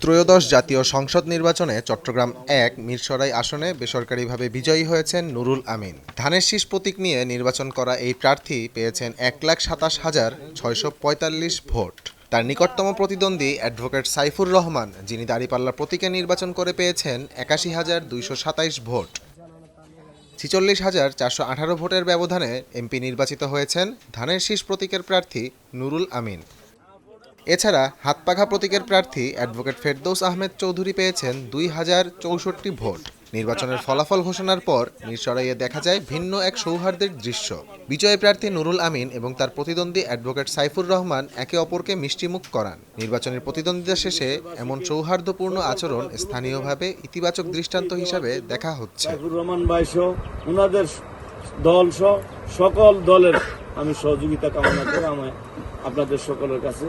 ত্রয়োদশ জাতীয় সংসদ নির্বাচনে চট্টগ্রাম-১ মিরসরাই আসনে বেসরকারিভাবে বিজয়ী হয়েছেন নুরুল আমিন। ধানের শীষ প্রতীক নিয়ে নির্বাচন করা এই প্রার্থী পেয়েছেন ১,২৭,৬৪৫ ভোট। তার নিকটতম প্রতিদ্বন্দ্বী অ্যাডভোকেট সাইফুর রহমান, যিনি দাঁড়িপাল্লা প্রতীকে নির্বাচন করে পেয়েছেন ৮১,২২৭ ভোট। ৪৬,৪১৮ ভোটের ব্যবধানে এমপি নির্বাচিত হয়েছেন ধানের শীষ প্রতীকের প্রার্থী নুরুল আমিন। এছাড়া হাতপাখা প্রতীকের প্রার্থী অ্যাডভোকেট ফেরদৌস আহমেদ চৌধুরী পেয়েছেন ২,০৬৪ ভোট। নির্বাচনের ফলাফল ঘোষণার পর মিরসরাইয়ে দেখা যায় ভিন্ন এক সৌহার্দ্যের দৃশ্য। বিজয়ী প্রার্থী নুরুল আমিন এবং তার প্রতিদ্বন্দ্বী অ্যাডভোকেট সাইফুর রহমান একে অপরকে মিষ্টিমুখ করান। নির্বাচনের প্রতিদ্বন্দ্বিতা শেষে এমন সৌহার্দ্যপূর্ণ আচরণ স্থানীয়ভাবে ইতিবাচক দৃষ্টান্ত হিসাবে দেখা হচ্ছে। সাইফুর রহমান ভাইসহ ওনাদের দল সকল দলের আমি সহযোগিতা কামনা করে আপনাদের সকলের কাছে